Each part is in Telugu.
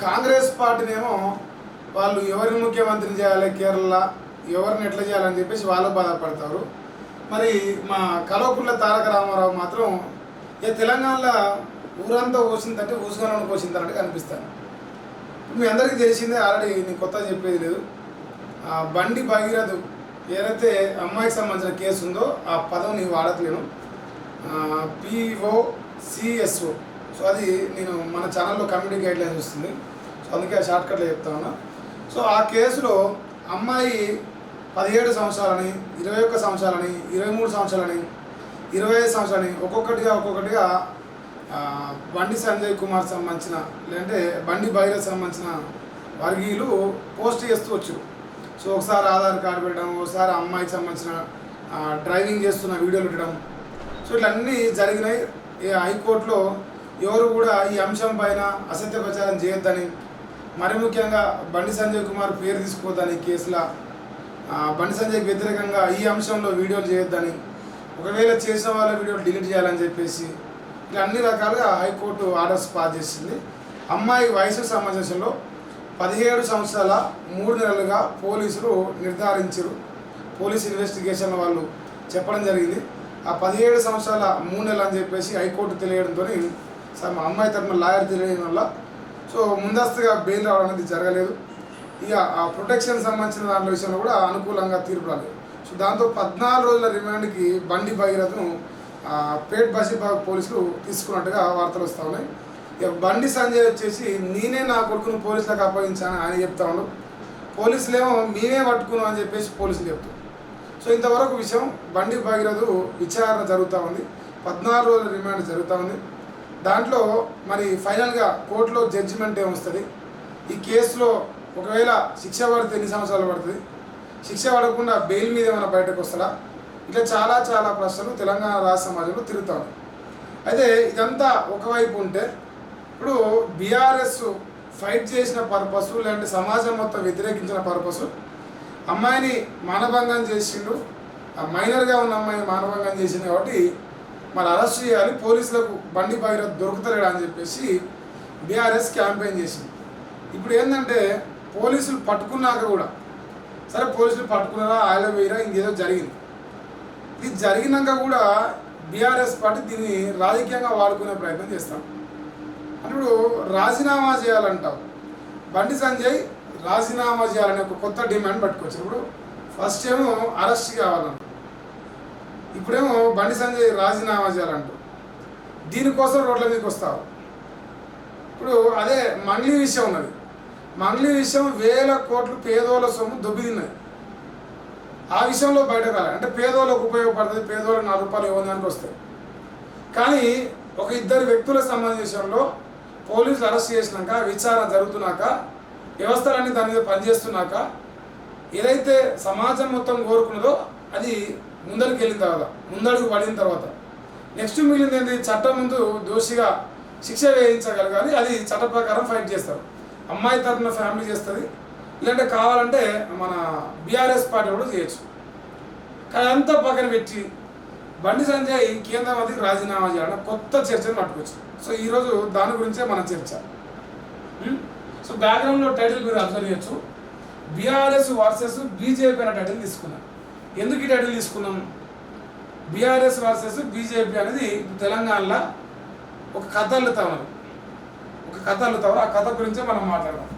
కాంగ్రెస్ పార్టీనేమో వాళ్ళు ఎవరిని ముఖ్యమంత్రిని చేయాలి, కేరళ ఎవరిని ఎట్లా చేయాలని చెప్పేసి వాళ్ళు బాధపడతారు. మరి మా కల్వకుంట్ల తారక రామారావు మాత్రం తెలంగాణలో ఊరంతా పోసిందంటే ఊసుగానే పోసిందన్నట్టు కనిపిస్తాను. మీ అందరికీ తెలిసిందే, ఆల్రెడీ నేను కొత్త చెప్పేది లేదు. బండి భగీరథ్ ఏదైతే అమ్మాయికి సంబంధించిన కేసు ఉందో ఆ పదం నేను వాడట్లేను, POCSO. సో అది నేను మన ఛానల్లో కమ్యూనిటీ గైడ్ లైన్స్ వస్తుంది, సో అందుకే ఆ షార్ట్కట్లో చెప్తా ఉన్నా. సో ఆ కేసులో అమ్మాయి 17 సంవత్సరాలని, 21 సంవత్సరాలని, 23 సంవత్సరాలని, 25 సంవత్సరాలని ఒక్కొక్కటిగా బండి సంజయ్ కుమార్ సంబంధించిన లేదంటే బండి భగీరథ్ సంబంధించిన వర్గీయులు పోస్ట్ చేస్తూ వచ్చారు. సో ఒకసారి ఆధార్ కార్డు పెట్టడం, ఒకసారి అమ్మాయికి సంబంధించిన డ్రైవింగ్ చేస్తున్న వీడియోలు పెట్టడం, సో ఇట్లన్నీ జరిగినాయి. హైకోర్టులో ఎవరు కూడా ఈ అంశం పైన అసత్య ప్రచారం చేయొద్దని, మరి ముఖ్యంగా బండి సంజయ్ కుమార్ పేరు తీసుకోవద్దని, కేసులో బండి సంజయ్కి వ్యతిరేకంగా ఈ అంశంలో వీడియోలు చేయొద్దని, ఒకవేళ చేసిన వాళ్ళ వీడియోలు డిలీట్ చేయాలని చెప్పేసి ఇలా అన్ని రకాలుగా హైకోర్టు ఆర్డర్స్ పాస్ చేసింది. అమ్మాయి వయసుకు సంబంధించిలో 17 సంవత్సరాల 3 నెలలుగా పోలీసులు నిర్ధారించారు. పోలీస్ ఇన్వెస్టిగేషన్ వాళ్ళు చెప్పడం జరిగింది. ఆ 17 సంవత్సరాల 3 నెలలు అని చెప్పేసి హైకోర్టు తెలియడంతో అమ్మాయి తరఫున లాయర్ తెలియడం వల్ల సో ముందస్తుగా బెయిల్ రావడం అనేది జరగలేదు. ఇక ఆ ప్రొటెక్షన్ సంబంధించిన దాంట్లో విషయంలో కూడా అనుకూలంగా తీర్పు రాలేదు. సో దాంతో 14 రోజుల రిమాండ్కి బండి భగీరథను పేట్ బషీబాగ్ పోలీసులు తీసుకున్నట్టుగా వార్తలు వస్తూ ఉన్నాయి. ఇక బండి సంజయ్ వచ్చేసి నేనే నా కొడుకును పోలీసులకు అప్పగించాను ఆయన చెప్తా ఉన్నాడు. పోలీసులేమో మేమే పట్టుకున్నాం అని చెప్పేసి పోలీసులు చెప్తారు. సో ఇంతవరకు విషయం బండి భగీరథ్ విచారణ జరుగుతూ ఉంది, 14 రోజుల రిమాండ్ జరుగుతూ ఉంది. దాంట్లో మరి ఫైనల్గా కోర్టులో జడ్జిమెంట్ ఏమొస్తుంది, ఈ కేసులో ఒకవేళ శిక్ష పడితే ఎన్ని సంవత్సరాలు పడుతుంది, శిక్ష పడకుండా బెయిల్ మీద ఏమైనా బయటకు వస్తాడా, ఇట్లా చాలా ప్రశ్నలు తెలంగాణ రాష్ట్ర సమాజంలో తిరుగుతూ ఉన్నాయి. అయితే ఇదంతా ఒకవైపు ఉంటే ఇప్పుడు బీఆర్ఎస్ ఫైట్ చేసిన పర్పస్ లేదంటే సమాజం మొత్తం వ్యతిరేకించిన పర్పస్ అమ్మాయిని మానభంగం చేసిండు, మైనర్గా ఉన్న అమ్మాయిని మానభంగం చేసింది కాబట్టి మరి అరెస్ట్ చేయాలి, పోలీసులకు బండి భగీరథ్ దొరుకుతలేడా అని చెప్పేసి బీఆర్ఎస్ క్యాంపెయిన్ చేసింది. ఇప్పుడు ఏంటంటే పోలీసులు పట్టుకున్నాక కూడా సరే పోలీసులు పట్టుకున్నారా ఆయన వేయరా ఇంకేదో జరిగింది. ఇది జరిగినాక కూడా బీఆర్ఎస్ పార్టీ దీన్ని రాజకీయంగా వాడుకునే ప్రయత్నం చేస్తాం. ఇప్పుడు రాజీనామా చేయాలంటావు, బండి సంజయ్ రాజీనామా చేయాలని ఒక కొత్త డిమాండ్ పట్టుకోవచ్చు. ఇప్పుడు ఫస్ట్ ఏమో అరెస్ట్ కావాలంట, ఇప్పుడేమో బండి సంజయ్ రాజీనామా చేయాలంటావు, దీనికోసం రోడ్ల మీదకి వస్తావు. ఇప్పుడు అదే మంగ్లీ విషయం ఉన్నది, మంగ్లీ విషయం 1000 కోట్లు పేదోళ్ళ సొమ్ము దొబ్బిదిన్నది. ఆ విషయంలో బయటకు రాలి అంటే పేదోళ్ళకు ఉపయోగపడుతుంది, పేదోళ్ళకి 4 రూపాయలు ఇవ్వడానికి వస్తాయి. కానీ ఒక 2 వ్యక్తుల సంబంధించడంలో పోలీసులు అరెస్ట్ చేసినాక విచారణ జరుగుతున్నాక వ్యవస్థలన్నీ దాని మీద పనిచేస్తున్నాక ఏదైతే సమాజం మొత్తం కోరుకున్నదో అది ముందరికి వెళ్ళిన తర్వాత, ముందడుగు పడిన తర్వాత నెక్స్ట్ మిగిలింది ఏంటి, చట్టం ముందు దోషిగా శిక్ష వేయించగలగాలి. అది చట్ట ప్రకారం ఫైట్ చేస్తారు, అమ్మాయి తరఫున ఫ్యామిలీ చేస్తుంది, ఇలాంటి కావాలంటే మన బీఆర్ఎస్ పార్టీ కూడా చేయొచ్చు. కానీ అంతా పక్కన పెట్టి బండి సంజయ్ కేంద్ర మంత్రికి రాజీనామా చేయాలని కొత్త చర్చను పట్టుకోవచ్చు. సో ఈరోజు దాని గురించే మన చర్చ. సో బ్యాక్గ్రౌండ్లో టైటిల్ మీరు అబ్జర్వ్ చేయొచ్చు, బీఆర్ఎస్ వర్సెస్ బీజేపీ అనే టైటిల్ తీసుకున్నాం. ఎందుకు ఈ టైటిల్ తీసుకున్నాం, బీఆర్ఎస్ వర్సెస్ బీజేపీ అనేది తెలంగాణలో ఒక కథ అల్లుతా ఉన్నారు, ఆ కథ గురించే మనం మాట్లాడదాం.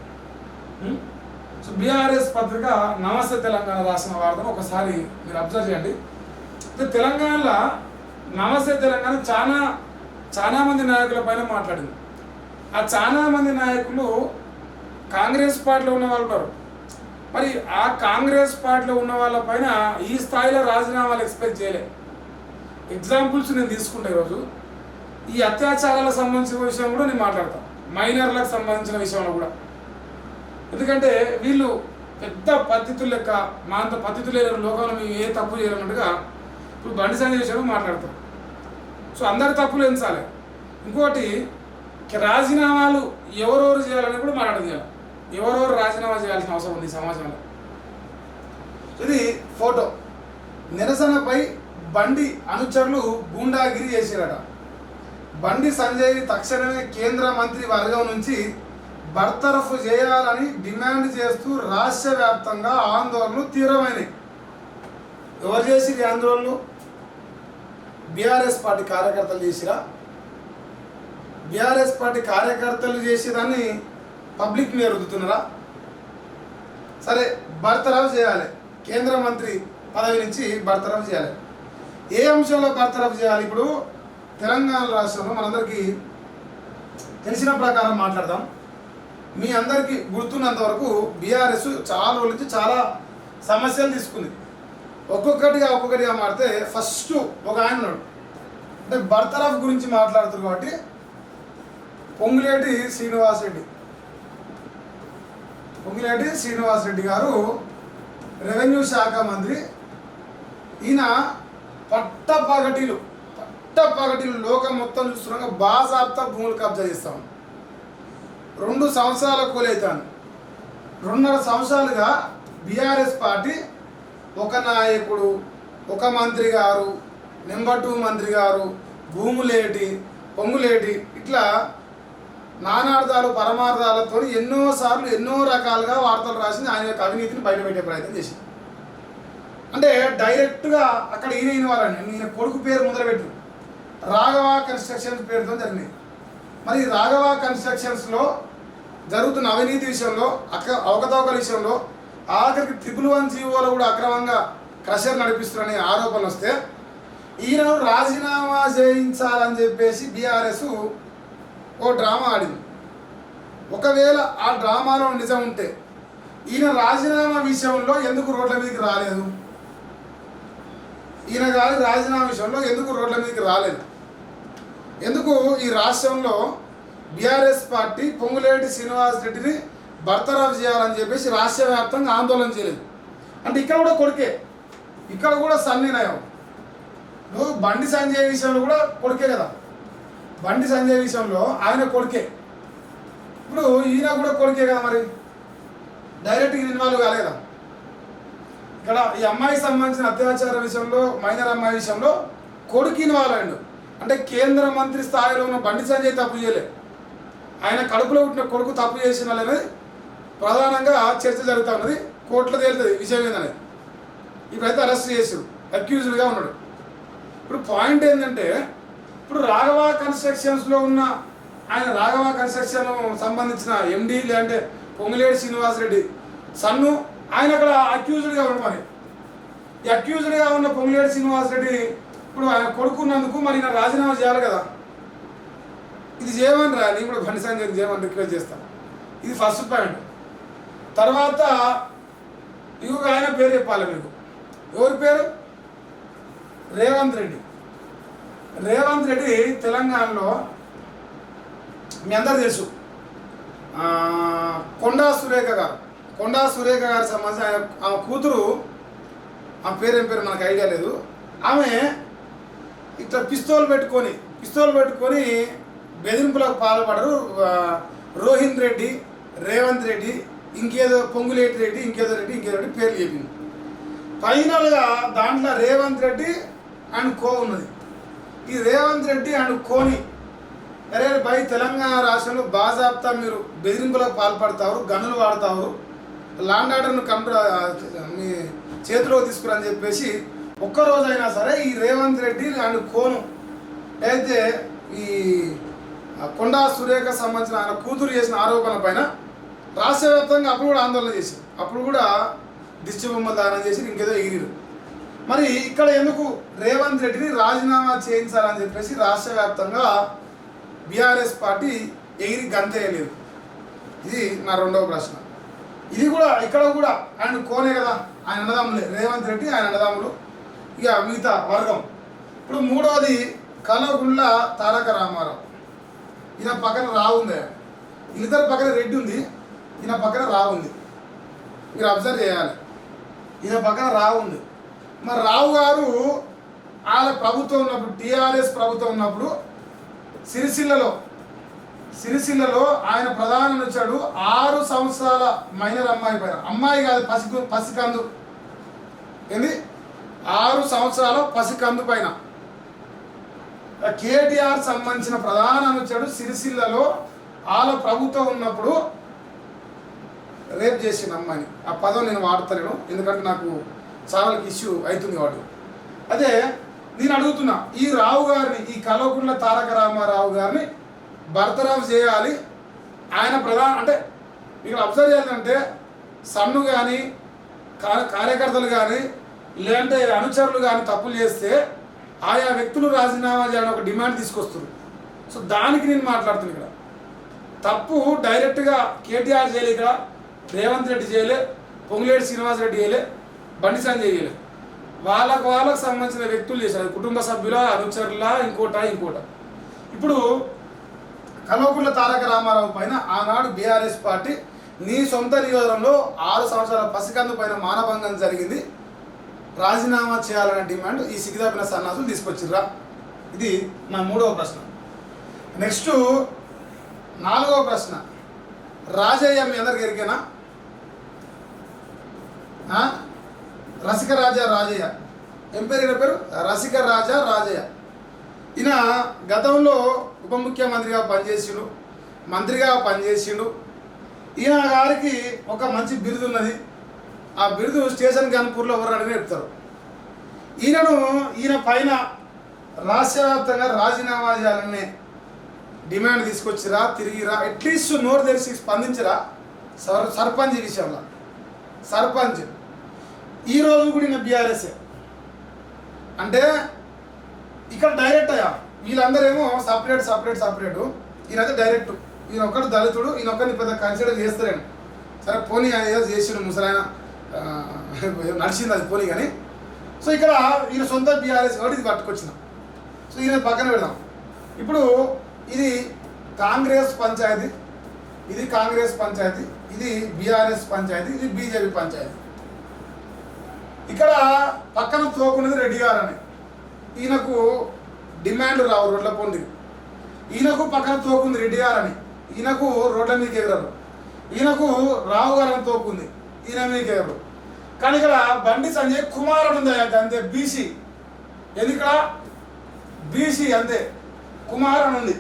సో బీఆర్ఎస్ పత్రిక నమస్తే తెలంగాణ రాసిన వార్తను ఒకసారి మీరు అబ్జర్వ్ చేయండి. తెలంగాణలో నమస్తే తెలంగాణ చాలా మంది నాయకుల పైన మాట్లాడింది. ఆ చాలా మంది నాయకులు కాంగ్రెస్ పార్టీలో ఉన్న వాళ్ళు ఉన్నారు. మరి ఆ కాంగ్రెస్ పార్టీలో ఉన్న వాళ్ళ పైన ఈ స్థాయిలో రాజీనామాలు ఎక్స్పెక్ట్ చేయలే. ఎగ్జాంపుల్స్ నేను తీసుకుంటా. ఈరోజు ఈ అత్యాచారాలకు సంబంధించిన విషయం కూడా నేను మాట్లాడతాను, మైనర్లకు సంబంధించిన విషయంలో కూడా. ఎందుకంటే వీళ్ళు పెద్ద పద్ధతులు లెక్క, మా అంత పద్ధతులు లేని లోకంలో మేము ఏ తప్పు చేయాలన్నట్టుగా ఇప్పుడు బండి సంజయ్ విషయంలో మాట్లాడతాం. సో అందరి తప్పులు ఎంచాలి. ఇంకోటి రాజీనామాలు ఎవరెవరు చేయాలని కూడా మాట్లాడదు. ఎవరెవరు రాజీనామా చేయాల్సిన అవసరం ఉంది సమాజంలో. ఇది ఫోటో. నిరసనపై బండి అనుచరులు గూండాగిరి చేశారట. బండి సంజయ్ తక్షణమే కేంద్ర మంత్రి వర్గం నుంచి బర్తరఫ్ చేయాలని డిమాండ్ చేస్తూ రాష్ట్ర వ్యాప్తంగా ఆందోళనలు తీవ్రమైనవి. ఎవరు చేసిరు ఆందోళనలు? బీఆర్ఎస్ పార్టీ కార్యకర్తలు చేసిరా? బీఆర్ఎస్ పార్టీ కార్యకర్తలు చేసేదాన్ని పబ్లిక్ మీద రుద్దుతున్నారా? సరే, బర్తరఫ్ చేయాలి, కేంద్ర మంత్రి పదవి నుంచి బర్తరఫ్ చేయాలి. ఏ అంశంలో బర్తరఫ్ చేయాలి? ఇప్పుడు తెలంగాణ రాష్ట్రంలో మనందరికీ తెలిసిన ప్రకారం మాట్లాడదాం. మీ అందరికీ గుర్తున్నంత వరకు బీఆర్ఎస్ చాలా రోజుల నుంచి చాలా సమస్యలు తీసుకుంది. ఒక్కొక్కటిగా మారితే ఫస్ట్ ఒక ఆయన ఉన్నాడు, అంటే బర్తరఫ్ గురించి మాట్లాడుతారు కాబట్టి పొంగులేటి శ్రీనివాసరెడ్డి గారు రెవెన్యూ శాఖ మంత్రి. ఈయన పట్టపగటిలు లోకం మొత్తం చూస్తున్నాక బాజాబ్తా భూములు కబ్జా చేస్తాం. 2 సంవత్సరాల కూలైతాను. 2.5 సంవత్సరాలుగా బీఆర్ఎస్ పార్టీ ఒక నాయకుడు, ఒక మంత్రి గారు, నెంబర్ 2 మంత్రి గారు, భూములేటి, పొంగులేటి, ఇట్లా నానార్థాలు పరమార్థాలతో ఎన్నోసార్లు ఎన్నో రకాలుగా వార్తలు రాసింది. ఆయన యొక్క అవినీతిని బయటపెట్టే ప్రయత్నం చేసింది. అంటే డైరెక్ట్గా అక్కడ ఈయన వాళ్ళని ఈయన కొడుకు పేరు మొదలుపెట్టు రాఘవ కన్స్ట్రక్షన్స్ పేరుతో జరిగింది. మరి రాఘవ కన్స్ట్రక్షన్స్లో జరుగుతున్న అవినీతి విషయంలో, అవకతవకల విషయంలో, ఆఖరికి 111 జీవోలో కూడా అక్రమంగా క్రషర్ నడిపిస్తున్నారనే ఆరోపణలు వస్తే ఈయనను రాజీనామా చేయించాలని చెప్పేసి బీఆర్ఎస్ ఓ డ్రామా ఆడింది. ఒకవేళ ఆ డ్రామాలో నిజం ఉంటే ఈయన రాజీనామా విషయంలో ఎందుకు రోడ్ల మీదకి రాలేదు? ఈయన గారి రాజీనామా విషయంలో ఎందుకు రోడ్ల మీదకి రాలేదు? ఎందుకు ఈ రాష్ట్రంలో బీఆర్ఎస్ పార్టీ పొంగులేటి శ్రీనివాసరెడ్డిని బర్తరఫ్ చేయాలని చెప్పేసి రాష్ట్ర వ్యాప్తంగా ఆందోళన చేయలేదు? అంటే ఇక్కడ కూడా కొడుకే, ఇక్కడ కూడా సన్నినయం. బండి సంజయ్ విషయంలో కూడా కొడుకే కదా, బండి సంజయ్ విషయంలో ఆయన కొడుకే, ఇప్పుడు ఈయన కూడా కొడుకే కదా. మరి డైరెక్ట్గా ఇన్వాల్వ్ కాలేదా? ఇక్కడ ఈ అమ్మాయికి సంబంధించిన అత్యాచార విషయంలో, మైనర్ అమ్మాయి విషయంలో కొడుకు ఇన్వాల్వ్ అయ్యాడు. అంటే కేంద్ర మంత్రి స్థాయిలో ఉన్న బండి సంజయ్ తప్పు చేయలే, ఆయన కడుపులో పుట్టిన కొడుకు తప్పు చేసిన వాళ్ళని ప్రధానంగా చర్చ జరుగుతూ ఉన్నది. కోర్టులో తేలుతుంది విషయం ఏందనేది. ఇప్పుడైతే అరెస్ట్ చేసారు, అక్యూజ్డ్గా ఉన్నాడు. ఇప్పుడు పాయింట్ ఏంటంటే, ఇప్పుడు రాఘవ కన్స్ట్రక్షన్స్లో ఉన్న ఆయన రాఘవ కన్స్ట్రక్షన్ సంబంధించిన ఎండి లేదంటే పొంగులేటి శ్రీనివాసరెడ్డి సన్ను ఆయన అక్కడ అక్యూజ్డ్గా ఉన్నాడు. మరి ఈ అక్యూజ్డ్గా ఉన్న పొంగులేటి శ్రీనివాసరెడ్డి ఇప్పుడు ఆయన కొడుకున్నందుకు మరి ఈయన రాజీనామా చేయాలి కదా. ఇది చేయమని రా, నేను కూడా బండి సంజయ్ చేయమని రిక్వెస్ట్ చేస్తాను. ఇది ఫస్ట్ పాయింట్. తర్వాత ఇంకొక ఆయన పేరు చెప్పాలి మీకు. ఎవరి పేరు? రేవంత్ రెడ్డి. రేవంత్ రెడ్డి తెలంగాణలో మీ అందరూ తెలుసు, కొండా సురేఖ గారు సంబంధించి ఆమె కూతురు, ఆమె పేరేం పేరు మనకు ఐడియా లేదు, ఆమె ఇట్లా పిస్తోల్ పెట్టుకొని బెదిరింపులకు పాల్పడరు. రోహిన్ రెడ్డి, రేవంత్ రెడ్డి, ఇంకేదో పొంగులేటి రెడ్డి, ఇంకేదో రెడ్డి పేర్లు చెప్పింది. ఫైనల్గా దాంట్లో రేవంత్ రెడ్డి అండ్ కో ఉన్నది. ఈ రేవంత్ రెడ్డి అండ్ కోని అరే బై తెలంగాణ రాష్ట్రంలో బాజాబ్తా మీరు బెదిరింపులకు పాల్పడతారు, గన్నులు వాడతారు, లాండ్ ఆర్డర్ను మీ చేతిలో తీసుకురని చెప్పేసి ఒక్కరోజైనా సరే ఈ రేవంత్ రెడ్డి అండ్ కోను అయితే ఈ కొండా సురేఖ సంబంధించిన ఆయన కూతురు చేసిన ఆరోపణల పైన రాష్ట్ర వ్యాప్తంగా అప్పుడు కూడా ఆందోళన చేసి, అప్పుడు కూడా దిష్టి బొమ్మలు దానం చేసి ఇంకేదో ఎగిరిరు. మరి ఇక్కడ ఎందుకు రేవంత్ రెడ్డిని రాజీనామా చేయించాలని చెప్పేసి రాష్ట్ర వ్యాప్తంగా బీఆర్ఎస్ పార్టీ ఎగిరి గంతేయలేదు? ఇది నా రెండవ ప్రశ్న. ఇది కూడా ఇక్కడ కూడా ఆయన కోనే కదా, ఆయన అన్నదమ్ములే, రేవంత్ రెడ్డి ఆయన అన్నదమ్ములు, ఇక మిగతా వర్గం. ఇప్పుడు మూడవది కల్వకుంట్ల తారక రామారావు. ఈయన పక్కన రావు ఉంది, ఇద్దరు పక్కన రెడ్డి ఉంది, ఈయన పక్కన రావు ఉంది. మీరు అబ్జర్వ్ చేయాలి, ఈయన పక్కన రావు ఉంది. మరి రావు గారు వాళ్ళ ప్రభుత్వం ఉన్నప్పుడు, టీఆర్ఎస్ ప్రభుత్వం ఉన్నప్పుడు సిరిసిల్లలో ఆయన ప్రధాని వచ్చాడు 6 సంవత్సరాల మైనర్ అమ్మాయి పైన, అమ్మాయి కాదు పసికందు ఏంది, 6 సంవత్సరాల పసికందు పైన కేటీఆర్ సంబంధించిన ప్రధాన వచ్చాడు సిరిసిల్లలో వాళ్ళ ప్రభుత్వం ఉన్నప్పుడు రేప్ చేసిన అమ్మాయిని. ఆ పదం నేను వాడతలేను ఎందుకంటే నాకు ఛానల్కి ఇష్యూ అవుతుంది వాడు. అదే నేను అడుగుతున్నా, ఈ రావు గారిని, ఈ కల్వకుంట్ల తారక రామారావు గారిని బర్తరఫ్ చేయాలి. ఆయన అంటే ఇక్కడ అబ్జర్వ్ చేయాలంటే సన్ను కానీ కార్యకర్తలు కానీ లేదంటే అనుచరులు కానీ తప్పులు చేస్తే ఆయా వ్యక్తులు రాజీనామా చేయాలని ఒక డిమాండ్ తీసుకొస్తారు. సో దానికి నేను మాట్లాడుతున్నాను. ఇక్కడ తప్పు డైరెక్ట్గా కేటీఆర్ చేయలే, ఇక్కడ రేవంత్ రెడ్డి చేయలే, పొంగులేటి శ్రీనివాసరెడ్డి చేయలే, బండి సంజయ్ చేయలే. వాళ్ళకు సంబంధించిన వ్యక్తులు చేశారు, కుటుంబ సభ్యుల, అనుచరుల, ఇంకోట. ఇప్పుడు కల్వకుంట్ల తారక రామారావు పైన ఆనాడు బీఆర్ఎస్ పార్టీ నీ సొంత నియోజకంలో 6 సంవత్సరాల పసికందు పైన మానభంగం జరిగింది, రాజీనామా చేయాలనే డిమాండ్ ఈ సిగ్గుదాపిన సన్నాసులు తీసుకొచ్చిర్రా? ఇది నా 3వ ప్రశ్న. నెక్స్ట్ 4వ ప్రశ్న, రాజయ్య మీ అందరికి ఎరికేనా? రసిక రాజా రాజయ్య, ఏం పేరు పేరు? రసిక రాజా రాజయ్య. ఈయన గతంలో ఉప ముఖ్యమంత్రిగా పనిచేసిండు, మంత్రిగా పనిచేసిండు. ఈయన గారికి ఒక మంచి బిరుదు ఉన్నది. ఆ బిరుదు స్టేషన్ గన్పూర్లో ఎవరు అడిగిన చెప్తారు. ఈయన పైన రాష్ట్ర వ్యాప్తంగా రాజీనామా చేయాలనే డిమాండ్ తీసుకొచ్చిరా, తిరిగిరా, అట్లీస్ట్ నోరు తెరిచి స్పందించరా సర్పంచ్ విషయంలో? సర్పంచ్ ఈరోజు కూడా ఈయన బీఆర్ఎస్ఏ అంటే ఇక్కడ డైరెక్ట్ అయ్యా. వీళ్ళందరేమో సపరేటు, ఈయనైతే డైరెక్ట్. ఈయన ఒక్కడు దళితుడు, ఈయన ఒక్కరిని పెద్ద కన్సిడర్ చేస్తారేమో. సరే పోనీ ఏదో చేసిండు, ముసలాయన నడిచింది అది పోనీ. కానీ సో ఇక్కడ ఈయన సొంత బీఆర్ఎస్ కాబట్టి ఇది పట్టుకొచ్చిన. సో ఈయన పక్కన పెడదాం. ఇప్పుడు ఇది కాంగ్రెస్ పంచాయతీ, ఇది బీఆర్ఎస్ పంచాయతీ, ఇది బీజేపీ పంచాయతీ. ఇక్కడ పక్కన తోకున్నది రెడ్డి గారు అని. ఈయనకు డిమాండ్ రావు రోడ్ల పొంది. ఈయనకు పక్కన తోకుంది రెడ్డి గారు అని, ఈయనకు రోడ్ల మీదకి ఎగరరు. ఈయనకు రావు గారు అని తోకుంది, ఈయన మీదకి ఎగరరు. కానీ ఇక్కడ బండి సంజయ్ కుమార్ అని ఉంది అంతే, బీసీ. ఎందుకు బీసీ అంతే, కుమార్ అని ఉంది.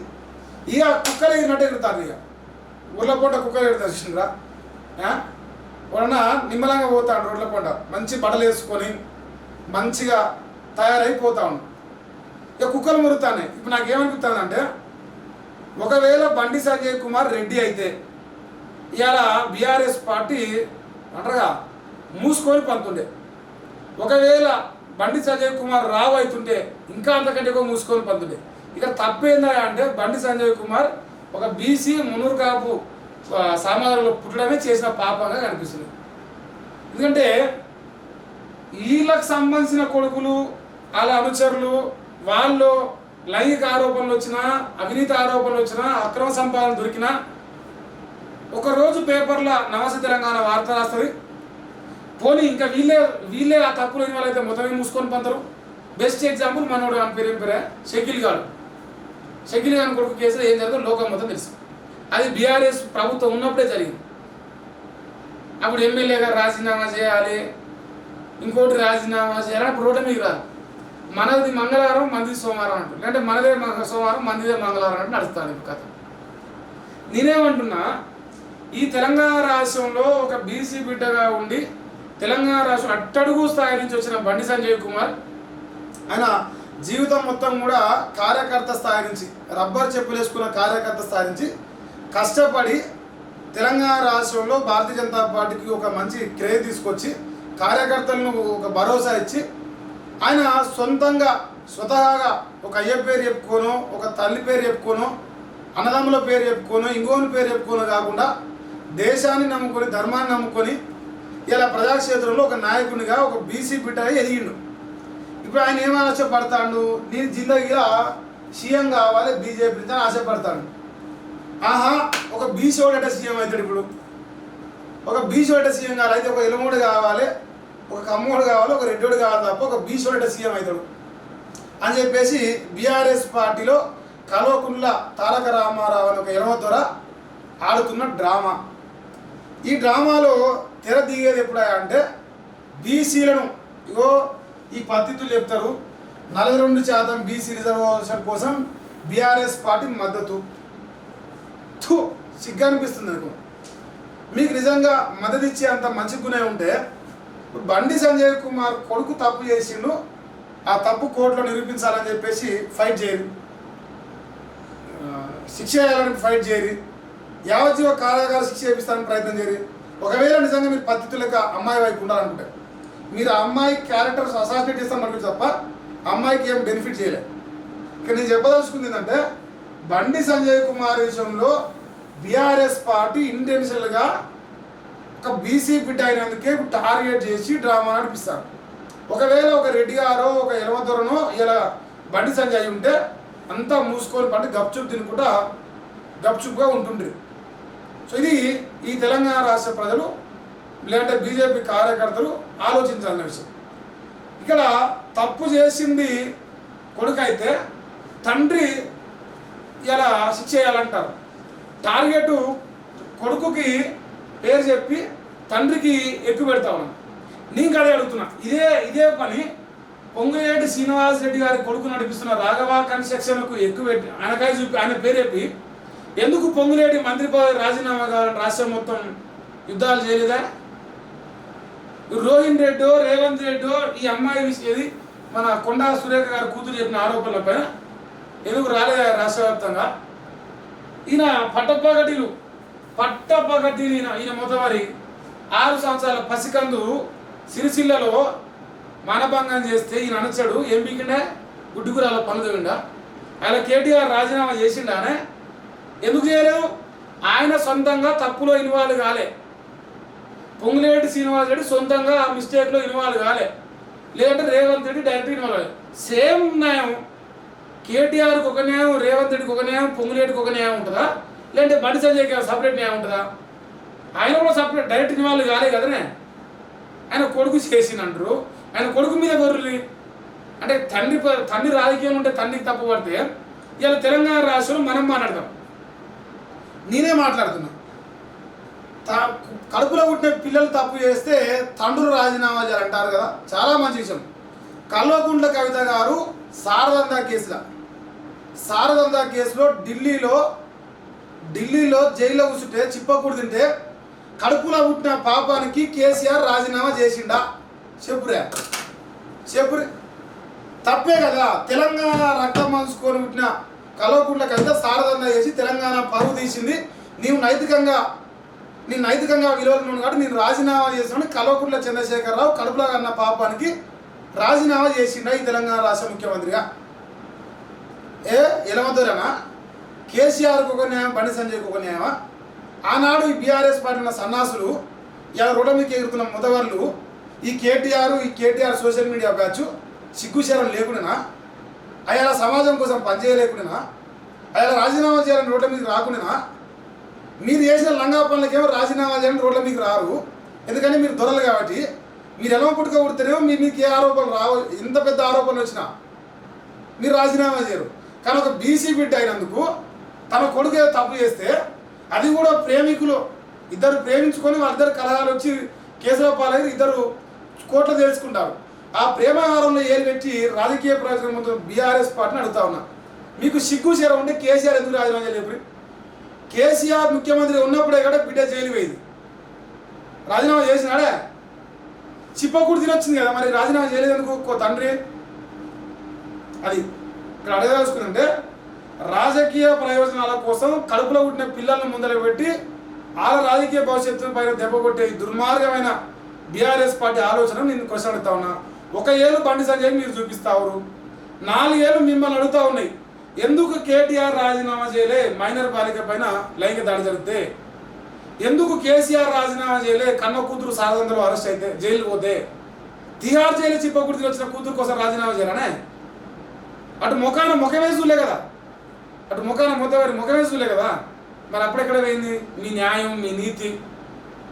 ఇక కుక్కలు ఎగిరినట్టు ఎగురుతారు. ఇక ఊర్ల పూట కుక్కలు ఎగురుతారు చూసిండ్రా? ఎవరన్నా నిమ్మలంగా పోతాడు రోడ్ల పూట, మంచి బట్టలు వేసుకొని మంచిగా తయారైపోతా ఉన్నాడు. ఇక కుక్కలు మురుగుతానే. ఇప్పుడు నాకేమనిపిస్తుందంటే, ఒకవేళ బండి సంజయ్ కుమార్ రెడ్డి అయితే ఇవాళ బీఆర్ఎస్ పార్టీ అంటారుగా మూసుకొని పంతుండే. ఒకవేళ బండి సంజయ్ కుమార్ రావు అవుతుంటే ఇంకా అంతకంటే ఎక్కువ మూసుకొని పంతుండే. ఇక్కడ తప్పేందా అంటే, బండి సంజయ్ కుమార్ ఒక బీసీ మునూరు కాపు సమాజంలో పుట్టడమే చేసిన పాపంగా కనిపిస్తుంది. ఎందుకంటే వీళ్ళకు సంబంధించిన కొడుకులు, వాళ్ళ అనుచరులు, వాళ్ళు లైంగిక ఆరోపణలు వచ్చినా, అవినీతి ఆరోపణలు వచ్చినా, అక్రమ సంపాదన దొరికినా ఒకరోజు పేపర్ల నమస్తే తెలంగాణ వార్త రాస్తుంది. పోనీ ఇంకా వీళ్ళే ఆ తప్పులు లేని వాళ్ళైతే మొత్తమే మూసుకొని పంతారు. బెస్ట్ ఎగ్జాంపుల్ మనోడు అని పేరే షకీల్ గారు కొడుకు కేసులో ఏం జరుగుతుందో లోకం మొత్తం తెలుసు. అది బీఆర్ఎస్ ప్రభుత్వం ఉన్నప్పుడే జరిగింది. అప్పుడు ఎమ్మెల్యేగా రాజీనామా చేయాలి, ఇంకోటి రాజీనామా చేయాలి. అప్పుడు రోడ్డు మీకు రాదు. మనది మంగళవారం, మంది సోమవారం అంటారు. లేదంటే మనదే సోమవారం, మందిదే మంగళవారం అంటే నడుస్తాను ఇప్పుడు కథ. నేనేమంటున్నా, ఈ తెలంగాణ రాష్ట్రంలో ఒక బీసీ బిడ్డగా ఉండి తెలంగాణ రాష్ట్రం అట్టడుగు స్థాయి నుంచి వచ్చిన బండి సంజయ్ కుమార్, ఆయన జీవితం మొత్తం కూడా కార్యకర్త స్థాయి నుంచి, రబ్బర్ చెప్పులు వేసుకున్న కార్యకర్త స్థాయి నుంచి కష్టపడి తెలంగాణ రాష్ట్రంలో భారతీయ జనతా పార్టీకి ఒక మంచి క్రేజ్ తీసుకొచ్చి కార్యకర్తలను ఒక భరోసా ఇచ్చి, ఆయన స్వతహాగా ఒక అయ్య పేరు చెప్పుకోనో, ఒక తల్లి పేరు చెప్పుకోనో, అన్నదమ్ముల పేరు చెప్పుకోనో, ఇంకోని పేరు చెప్పుకోనో కాకుండా దేశాన్ని నమ్ముకొని, ధర్మాన్ని నమ్ముకొని ఇలా ప్రజాక్షేత్రంలో ఒక నాయకునిగా, ఒక బీసీ బిడ్డగా ఎదిగిండు. ఇప్పుడు ఆయన ఏమని ఆశపడతాడు? నేను జిందగీలో సీఎం కావాలి బీజేపీ నుంచి అని ఆశపడతాడు. ఒక బీసీ ఓడట సీఎం అవుతాడు. ఇప్పుడు ఒక బీసీ ఓడట సీఎం కావాలి, అయితే ఒక ఎలుమోడు కావాలి, ఒక కమ్మోడు కావాలి, ఒక రెడ్డోడు కావాలి తప్ప ఒక బీసీ ఓడట సీఎం అవుతాడు అని చెప్పేసి బీఆర్ఎస్ పార్టీలో కల్వకుంట్ల తారక రామారావు అని ఒక ఎలమ ద్వారా ఆడుతున్న డ్రామా. ఈ డ్రామాలో తెర దిగేది ఎప్పుడా అంటే, బీసీలను ఈ పద్ధతులు చెప్తారు. 42% బీసీ రిజర్వేషన్ కోసం బీఆర్ఎస్ పార్టీ మద్దతు. సిగ్గా అనిపిస్తుంది అనుకో. మీకు నిజంగా మద్దతు ఇచ్చే అంత మంచి గుణం ఉంటే బండి సంజయ్ కుమార్ కొడుకు తప్పు చేసిండు, ఆ తప్పు కోర్టులో నిరూపించాలని చెప్పేసి ఫైట్ చేయరు, శిక్ష చేయాలని ఫైట్ చేయరు, యావజ్జీవ కారాగార శిక్ష చేపిస్తానికి ప్రయత్నం చేయరు. ఒకవేళ నిజంగా మీరు పద్ధతులకు అమ్మాయి వైపు ఉండాలనుకుంటే మీరు ఆ అమ్మాయి క్యారెక్టర్స్ అసాసినేట్ చేస్తాను అనుకుంటే తప్ప అమ్మాయికి ఏం బెనిఫిట్ చేయలేదు. ఇక్కడ నేను చెప్పదలుచుకుంది ఏంటంటే బండి సంజయ్ కుమార్ విషయంలో బీఆర్ఎస్ పార్టీ ఇంటెన్షనల్గా ఒక బీసీ బిడ్డ అయినందుకే టార్గెట్ చేసి డ్రామా నడిపిస్తారు. ఒకవేళ ఒక రెడ్డి గారో ఒక ఎలమదొరనో ఇలా బండి సంజయ్ ఉంటే అంతా మూసుకొని పండి గప్చుప్ తినుకుంటా గప్చుప్గా ఉంటుండ్రి. సో ఇది ఈ తెలంగాణ రాష్ట్ర ప్రజలు లేదంటే బీజేపీ కార్యకర్తలు ఆలోచించాలన్న విషయం. ఇక్కడ తప్పు చేసింది కొడుకు అయితే తండ్రి ఇలా శిక్ష చేయాలంటారు. టార్గెట్ కొడుకుకి పేరు చెప్పి తండ్రికి ఎక్కువ పెడతా ఉన్నాను. నేను అదే అడుగుతున్నా, ఇదే పని పొంగులేటి శ్రీనివాస్ రెడ్డి గారి కొడుకు నడిపిస్తున్న రాఘవ కన్స్ట్రక్షన్కు ఎక్కువ పెట్టి ఆయనకాయ చూపి ఆయన పేరు చెప్పి ఎందుకు పొంగులేటి మంత్రి పదవి రాజీనామా కావాలని రాష్ట్రం మొత్తం యుద్ధాలు చేయలేదా? రోహిన్ రెడ్డో రేవంత్ రెడ్డో ఈ అమ్మాయి విషయం మన కొండా సురేఖ గారి కూతురు చెప్పిన ఆరోపణల పైన ఎందుకు రాలేదా రాష్ట్ర వ్యాప్తంగా? ఈయన పట్టపగటీలు ఈయన మొదటి 6 సంవత్సరాల పసికందు సిరిసిల్లలో మానభంగం చేస్తే ఈయన అనొచ్చాడు. ఏం పీకిండే గుడ్డుగురాల పనులు తోగిండా? ఆయన కేటీఆర్ రాజీనామా చేసిండానే? ఎందుకు చేయలేదు? ఆయన సొంతంగా తప్పులో ఇన్వాల్వ్ కాలే. పొంగులేటి శ్రీనివాస్ రెడ్డి సొంతంగా ఆ మిస్టేక్లో ఇన్వాల్వ్ కాలే, లేదంటే రేవంత్ రెడ్డి డైరెక్ట్ ఇన్వాల్వ్ కాలే. సేమ్ న్యాయం కేటీఆర్కి ఒక న్యాయం, రేవంత్ రెడ్డికి ఒక న్యాయం, పొంగులేటికి ఒక న్యాయం ఉంటుందా? లేదంటే బండి సంజయ్కి సపరేట్ న్యాయం ఉంటుందా? ఆయన కూడా సపరేట్ డైరెక్ట్ ఇన్వాల్వ్ కాలే కదనే. ఆయన కొడుకు చేసిందంటారు, ఆయన కొడుకు మీద గొర్రెలు అంటే తండ్రి రాజకీయం ఉంటే తండ్రికి తప్పు పడితే ఇలా తెలంగాణ రాష్ట్రంలో మనం మాట్లాడతాం. నేనే మాట్లాడుతున్నా, కడుపులో పుట్టిన పిల్లలు తప్పు చేస్తే తండ్రులు రాజీనామా చేయాలంటారు కదా, చాలా మంచి విషయం. కల్వకుంట్ల కవిత గారు శారదందా కేసులో ఢిల్లీలో జైల్లో కూర్చుంటే చిప్పకూడు తింటే కడుపులో పుట్టిన పాపానికి కేసీఆర్ రాజీనామా చేసిండా? చెప్పురే తప్పే కదా. తెలంగాణ రక్తం మంచుకొని పుట్టిన కల్వకుంట్ల కవిత శారదందా చేసి తెలంగాణ పరువు తీసింది. నీవు నైతికంగా విలువలు కాబట్టి నేను రాజీనామా చేసిన కల్వకుంట్ల చంద్రశేఖరరావు కడుపులో కన్న పాపానికి రాజీనామా చేసిండా ఈ తెలంగాణ రాష్ట్ర ముఖ్యమంత్రిగా? ఎలమదొరనా? కేసీఆర్కి ఒక న్యాయం, బండి సంజయ్కి ఒక న్యాయమా? ఆనాడు ఈ బీఆర్ఎస్ పార్టీ ఉన్న సన్నాసులు ఇలా రోడ్ల మీకు ఎగురుతున్న ముదవర్లు ఈ కేటీఆర్ సోషల్ మీడియా బ్యాచ్ సిగ్గుశరం లేకుండా అయాల సమాజం కోసం పనిచేయలేకుండా అయాల రాజీనామా చేయాలని రోడ్ల మీకు రాకుండా మీరు చేసిన లంగా పనులకేమో రాజీనామా చేయాలని రోడ్ల మీకు రారు. ఎందుకంటే మీరు దొరలు కాబట్టి మీరు ఎలా పుట్టుక పుడితేనేమో మీకు ఏ ఆరోపణలు రావు. ఇంత పెద్ద ఆరోపణలు వచ్చినా మీరు రాజీనామా చేయరు. కానీ ఒక బీసీ బిడ్డ అయినందుకు తన కొడుకు ఏదో తప్పు చేస్తే అది కూడా ప్రేమికులు ఇద్దరు ప్రేమించుకొని వాళ్ళిద్దరు కలహాలు వచ్చి కేసులో పాలయ్యి ఇద్దరు కోర్టులో తెలుసుకుంటారు. ఆ ప్రేమాహారంలో ఏలు పెట్టి రాజకీయ ప్రయోజనం మొత్తం బీఆర్ఎస్ పార్టీని అడుగుతా ఉన్నా. మీకు సిగ్గు చేర ఉంటే కేసీఆర్ ఎందుకు రాజీనామా చేయలేదు? కేసీఆర్ ముఖ్యమంత్రి ఉన్నప్పుడే కూడా బిడ్డ జైలు పోయింది, రాజీనామా చేసినాడే. చిప్పకూడు తినొచ్చింది కదా, మరి రాజీనామా చేయలేదు ఎందుకు తండ్రి? అది ఇక్కడ అడగదలుచుకుందంటే రాజకీయ ప్రయోజనాల కోసం కడుపులో పుట్టిన పిల్లలను ముందర పెట్టి వాళ్ళ రాజకీయ భవిష్యత్తు పైన దెబ్బ కొట్టే దుర్మార్గమైన బీఆర్ఎస్ పార్టీ ఆలోచన నేను క్వశ్చన్ అడుగుతా ఉన్నా. 1 ఏళ్ళు బండి సంజయ్ మీరు చూపిస్తావు, 4 ఏళ్ళు మిమ్మల్ని అడుగుతా ఉన్నాయి. ఎందుకు కేటీఆర్ రాజీనామా చేయలే? మైనర్ బాలిక పైన లైంగిక దాడి జరిగితే ఎందుకు కేసీఆర్ రాజీనామా చేయలే? కన్న కూతురు శారదంలో అరెస్ట్ అయితే జైలు పోతే తిహార్ జైలు చిప్పకూర్తి వచ్చిన కూతురు కోసం రాజీనామా చేయాలనే? అటు ముఖమే చూలే కదా, అటు ముఖమే చూలే కదా. మరి అప్పుడెక్కడ పోయింది మీ న్యాయం, మీ నీతి?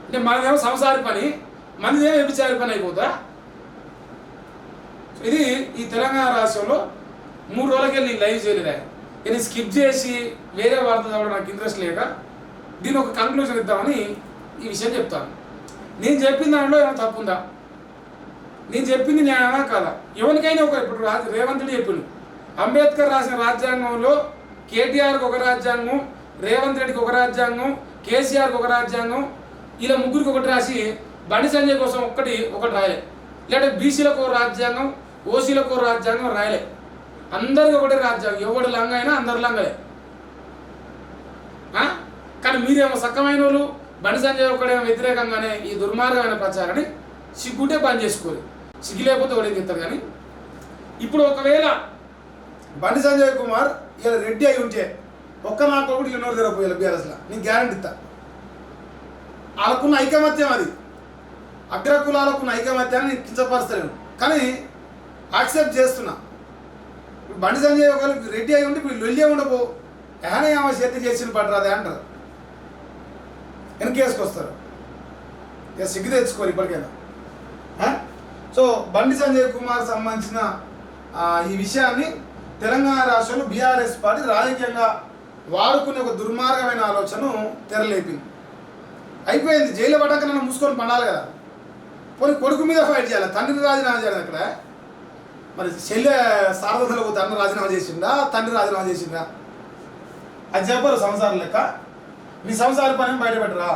అంటే మనదేమో సంసారి పని, మనదేమో వ్యభిచారి పని అయిపోతా. ఇది ఈ తెలంగాణ రాష్ట్రంలో 3 రోజులకి నేను లైవ్ చేయలేదా? నేను స్కిప్ చేసి వేరే వార్త చదవడం నాకు ఇంట్రెస్ట్ లేక దీని ఒక కంక్లూజన్ ఇద్దామని ఈ విషయం చెప్తాను. నేను చెప్పిన దాంట్లో ఏమైనా తప్పుందా? నేను చెప్పింది న్యాయమా కాదా? ఎవరికైనా ఇప్పుడు రేవంత్ రెడ్డి చెప్పిండు అంబేద్కర్ రాసిన రాజ్యాంగంలో కేటీఆర్కి ఒక రాజ్యాంగం, రేవంత్ రెడ్డికి ఒక రాజ్యాంగం, కేసీఆర్కి ఒక రాజ్యాంగం, ఇలా ముగ్గురికి ఒకటి రాసి బండి సంజయ్ కోసం ఒకటి రాయలే, లేదంటే బీసీలకు ఒక రాజ్యాంగం, ఓసీలకు ఒక రాజ్యాంగం రాయలే. అందరికి ఒకటే రాజ్యాంగం, ఎవడు లంగ అయినా అందరు లంగలే. కానీ మీరేమో సక్కమైన వాళ్ళు, బండి సంజయ్ ఒకడేమో వ్యతిరేకంగానే ఈ దుర్మార్గమైన ప్రచారాన్ని సిగ్గుంటే బంద్ చేసుకోరు, సిగ్గు లేకపోతే ఒకటి చెప్తారు. కానీ ఇప్పుడు ఒకవేళ బండి సంజయ్ కుమార్ ఇలా రెడ్డి అయి ఉంటే ఒక్క నాకు ఒకటి ఎన్నో తెరపోయాలి బీఆర్ఎస్లో, నీకు గ్యారంటీ ఇస్తా. వాళ్ళకున్న ఐకమత్యం అది, అగ్రకులాలకున్న ఐకమత్యాన్ని నేను కించపరుస్తలేను, కానీ యాక్సెప్ట్ చేస్తున్నా. ఇప్పుడు బండి సంజయ్ ఒకవేళ రెడ్డి అయి ఉంటే ఇప్పుడు వెళ్ళే ఉండపో ఏమైనా చేతి చేసిన పడరాదే అంటారు, వెనకేసుకొస్తారు. ఇక సిగ్గు తెచ్చుకోరు ఇప్పటికైనా. సో బండి సంజయ్ కుమార్ సంబంధించిన ఈ విషయాన్ని తెలంగాణ రాష్ట్రంలో బీఆర్ఎస్ పార్టీ రాజకీయంగా వాడుకునే ఒక దుర్మార్గమైన ఆలోచనను తెరలేపింది. అయిపోయింది, జైలు పడ్డాక నన్ను మూసుకొని పండాలి కదా, పోనీ కొడుకు మీద ఫైట్ చేయాలి, తండ్రి రాజీనామా చేయాలి. అక్కడ మరి చెల్లె సారథులకు తండ్రి రాజీనామా చేసిందా, తండ్రి రాజీనామా చేసిందా? అది చెప్పరు సంసారం లెక్క. మీ సంసార పని బయట పెట్టరా?